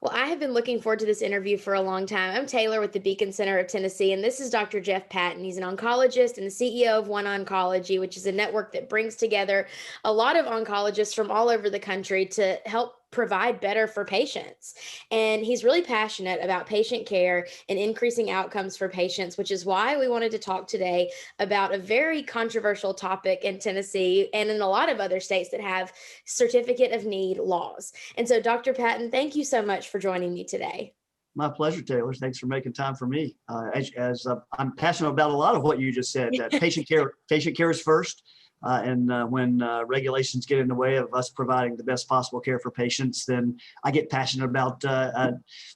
Well, I have been looking forward to this interview for a long time. I'm Taylor with the Beacon Center of Tennessee, and this is Dr. Jeff Patton. He's an oncologist and the CEO of One Oncology, which is a network that brings together a lot of oncologists from all over the country to help provide better for patients. And he's really passionate about patient care and increasing outcomes for patients, which is why we wanted to talk today about a very controversial topic in Tennessee and in a lot of other states that have certificate of need laws. And so, Dr. Patton, thank you so much for joining me today. My pleasure, Taylor. Thanks for making time for me. I'm passionate about a lot of what you just said. That patient care is first, and when regulations get in the way of us providing the best possible care for patients, then I get passionate about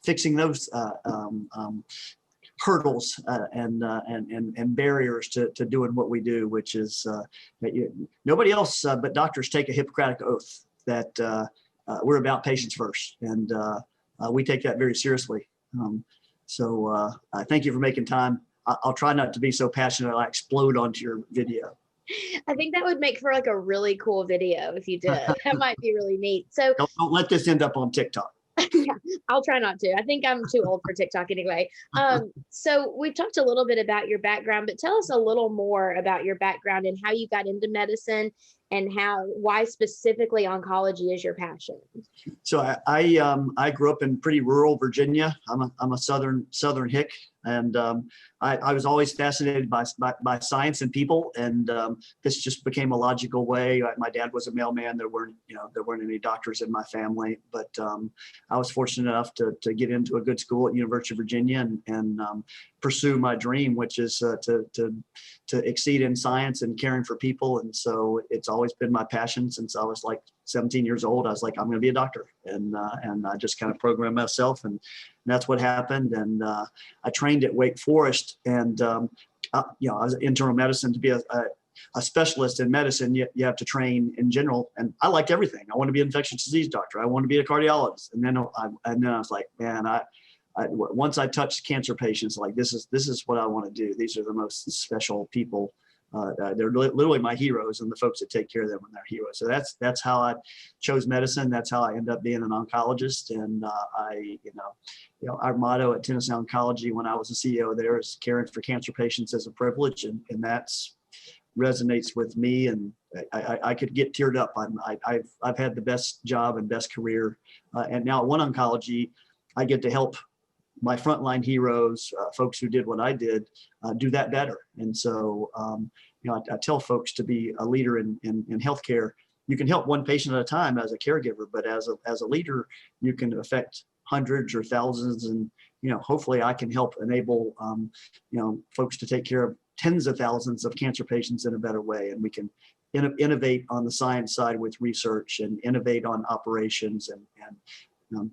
fixing those hurdles and barriers to doing what we do, which is nobody else but doctors take a Hippocratic oath that we're about patients first, and we take that very seriously. So thank you for making time. I'll try not to be so passionate I explode onto your video. I think that would make for like a really cool video if you did. That might be really neat. So don't let this end up on TikTok. Yeah, I'll try not to. I think I'm too old for TikTok anyway. So we've talked a little bit about your background, but tell us a little more about your background and how you got into medicine and why specifically oncology is your passion. So I grew up in pretty rural Virginia. I'm a southern hick, and I was always fascinated by science and people, and this just became a logical way. My dad was a mailman. There weren't any doctors in my family, but I was fortunate enough to get into a good school at University of Virginia and pursue my dream, which is to exceed in science and caring for people. And so it's always been my passion since I was like 17 years old. I was like, I'm going to be a doctor, and I just kind of programmed myself, and that's what happened. And I trained at Wake Forest, and I was in internal medicine. To be a specialist in medicine, you have to train in general. And I liked everything. I want to be an infectious disease doctor. I want to be a cardiologist. And then I was like, man, once I touched cancer patients, like this is what I want to do. These are the most special people. They're literally my heroes, and the folks that take care of them are their heroes. So that's how I chose medicine. That's how I ended up being an oncologist. And our motto at Tennessee Oncology when I was the CEO there is caring for cancer patients as a privilege, and that's resonates with me. And I could get teared up. I've had the best job and best career, and now at One Oncology, I get to help my frontline heroes, folks who did what I did, do that better. And so, I tell folks to be a leader in healthcare. You can help one patient at a time as a caregiver, but as a leader, you can affect hundreds or thousands. And, hopefully I can help enable, folks to take care of tens of thousands of cancer patients in a better way. And we can innovate on the science side with research, and innovate on operations and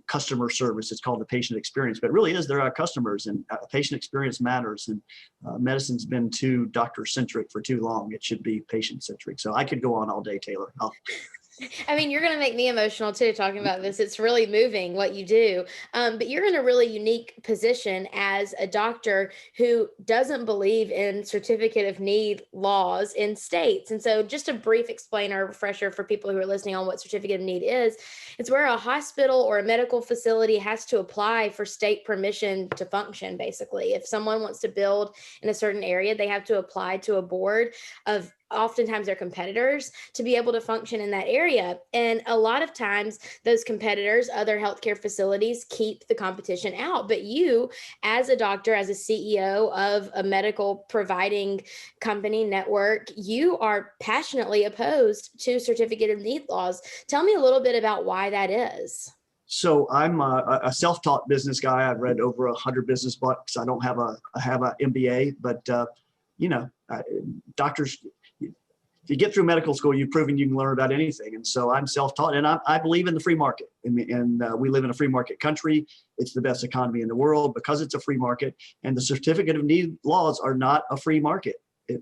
customer service. It's called the patient experience, but it really is, they're our customers, and patient experience matters. And medicine's been too doctor centric for too long. It should be patient centric. So I could go on all day, Taylor. I mean, you're going to make me emotional too, talking about this. It's really moving what you do. But you're in a really unique position as a doctor who doesn't believe in certificate of need laws in states. And so just a brief explainer, refresher for people who are listening on what certificate of need is, it's where a hospital or a medical facility has to apply for state permission to function, basically. If someone wants to build in a certain area, they have to apply to a board of oftentimes their competitors to be able to function in that area. And a lot of times those competitors, other healthcare facilities, keep the competition out. But you, as a doctor, as a CEO of a medical providing company network, you are passionately opposed to certificate of need laws. Tell me a little bit about why that is. So I'm a self-taught business guy. I've read over 100 business books. I don't have an MBA, but doctors, if you get through medical school, you've proven you can learn about anything. And so I'm self-taught, and I believe in the free market. And we live in a free market country. It's the best economy in the world because it's a free market. And the certificate of need laws are not a free market. And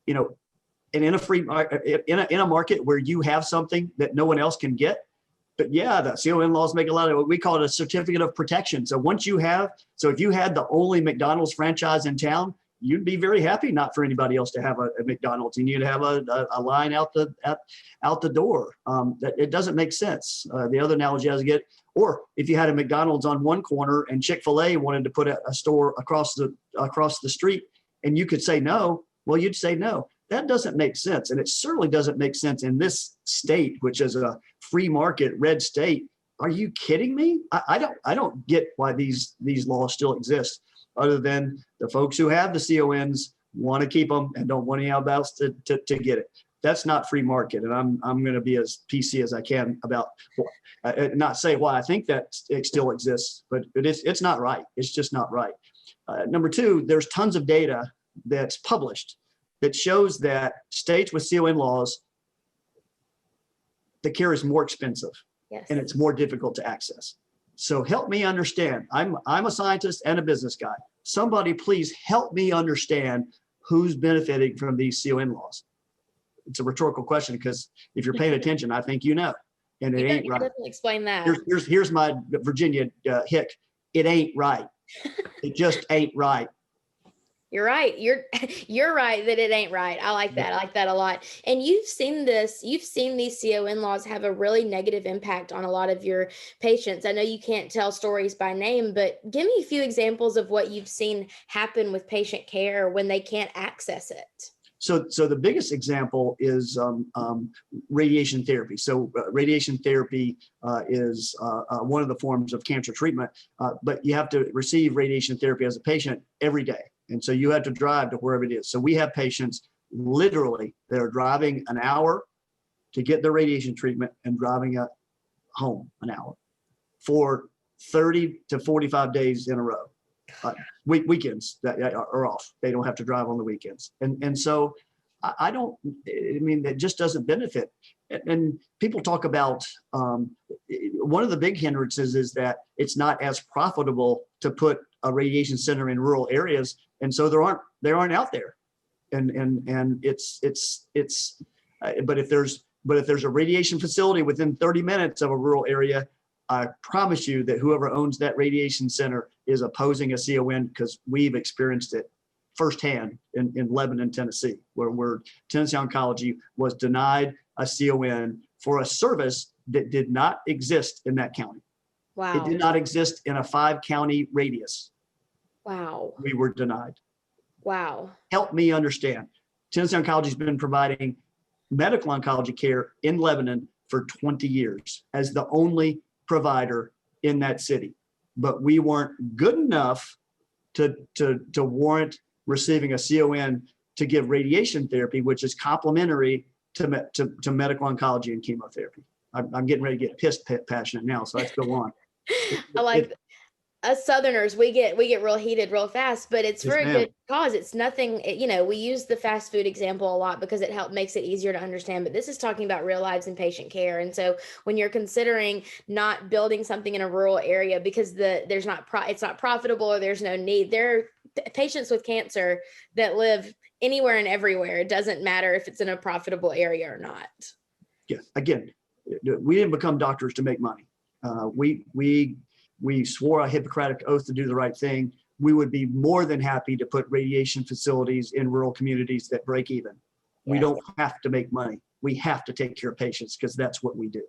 in a free in a market where you have something that no one else can get. But yeah, the CON laws make a lot of what we call it a certificate of protection. So if you had the only McDonald's franchise in town, you'd be very happy not for anybody else to have a McDonald's, and you'd have a line out the door. That it doesn't make sense. The other analogy I get, Or if you had a McDonald's on one corner and Chick-fil-A wanted to put a store across the street, and you could say no, well, you'd say no. That doesn't make sense. And it certainly doesn't make sense in this state, which is a free market red state. Are you kidding me? I don't get why these laws still exist, other than the folks who have the CONs want to keep them and don't want anybody else to get it. That's not free market. And I'm going to be as PC as I can about not say why I think that it still exists, but it's not right. It's just not right. Number two, there's tons of data that's published that shows that states with CON laws, the care is more expensive. Yes. And it's more difficult to access. So help me understand. I'm a scientist and a business guy. Somebody please help me understand who's benefiting from these CON laws. It's a rhetorical question, because if you're paying attention, I think you know, and it ain't right. Explain that. Here's my Virginia hick. It ain't right. It just ain't right. You're right. You're right that it ain't right. I like that. I like that a lot. And you've seen these CON laws have a really negative impact on a lot of your patients. I know you can't tell stories by name, but give me a few examples of what you've seen happen with patient care when they can't access it. So the biggest example is radiation therapy. So radiation therapy is one of the forms of cancer treatment, but you have to receive radiation therapy as a patient every day. And so you have to drive to wherever it is. So we have patients literally that are driving an hour to get their radiation treatment and driving home an hour for 30 to 45 days in a row. Weekends that are off. They don't have to drive on the weekends. And so I mean, that just doesn't benefit. And people talk about one of the big hindrances is that it's not as profitable to put a radiation center in rural areas. And so they aren't out there. And it's but if there's a radiation facility within 30 minutes of a rural area, I promise you that whoever owns that radiation center is opposing a CON, because we've experienced it firsthand in Lebanon, Tennessee, where Tennessee Oncology was denied a CON for a service that did not exist in that county. Wow. It did not exist in a 5-county radius. Wow. We were denied. Wow. Help me understand. Tennessee Oncology has been providing medical oncology care in Lebanon for 20 years as the only provider in that city, but we weren't good enough to warrant receiving a CON to give radiation therapy, which is complementary to medical oncology and chemotherapy. I'm getting ready to get passionate now, so let's go on. I like us Southerners, we get real heated real fast, but it's for a good cause. It's nothing, we use the fast food example a lot because it makes it easier to understand, but this is talking about real lives and patient care. And so when you're considering not building something in a rural area because it's not profitable or there's no need, there are patients with cancer that live anywhere and everywhere. It doesn't matter if it's in a profitable area or not. Yeah, again, we didn't become doctors to make money. We swore a Hippocratic oath to do the right thing. We would be more than happy to put radiation facilities in rural communities that break even. Yes. We don't have to make money. We have to take care of patients because that's what we do.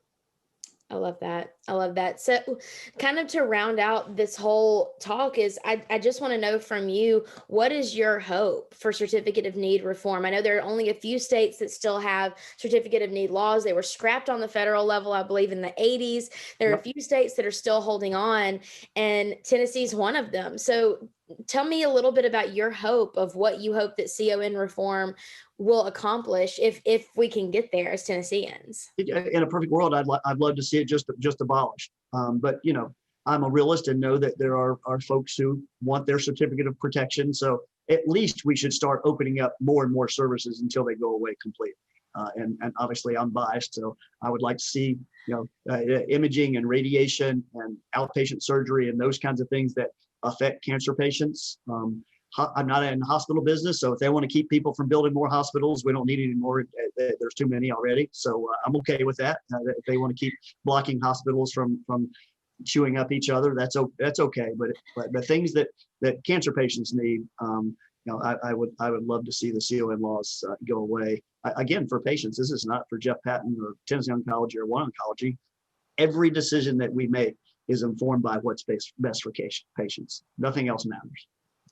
I love that. I love that. So kind of to round out this whole talk is I just want to know from you, what is your hope for certificate of need reform? I know there are only a few states that still have certificate of need laws. They were scrapped on the federal level, I believe, in the 80s. There are a few states that are still holding on, and Tennessee's one of them. So tell me a little bit about your hope of what you hope that CON reform will accomplish if we can get there as Tennesseans. In a perfect world, I'd love to see it just abolished. But I'm a realist and know that there are folks who want their certificate of protection. So at least we should start opening up more and more services until they go away completely. And obviously I'm biased, so I would like to see imaging and radiation and outpatient surgery and those kinds of things that affect cancer patients. I'm not in the hospital business, so if they want to keep people from building more hospitals, we don't need any more. There's too many already, so I'm okay with that. If they want to keep blocking hospitals from chewing up each other, that's okay. But the things that cancer patients need, I would love to see the CON laws go away. Again, for patients, this is not for Jeff Patton or Tennessee Oncology or One Oncology. Every decision that we make is informed by what's best for patients. Nothing else matters.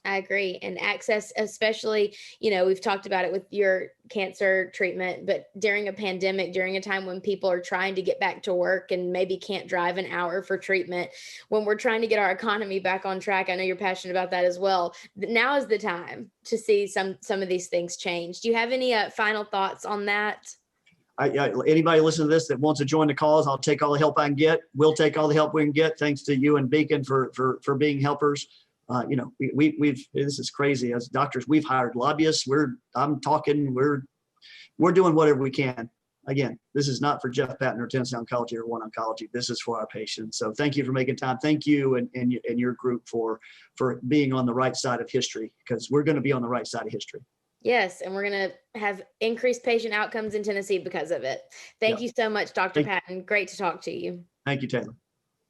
I agree. And access, especially, we've talked about it with your cancer treatment, but during a pandemic, during a time when people are trying to get back to work and maybe can't drive an hour for treatment, when we're trying to get our economy back on track, I know you're passionate about that as well. Now is the time to see some of these things change. Do you have any final thoughts on that? Anybody listen to this that wants to join the cause, I'll take all the help I can get. We'll take all the help we can get. Thanks to you and Beacon for being helpers. This is crazy. As doctors, we've hired lobbyists. We're doing whatever we can. Again, this is not for Jeff Patton or Tennessee Oncology or One Oncology. This is for our patients. So thank you for making time. Thank you and your group for being on the right side of history, because we're going to be on the right side of history. Yes, and we're going to have increased patient outcomes in Tennessee because of it. Thank you so much, Dr. Patton. Great to talk to you. Thank you, Taylor.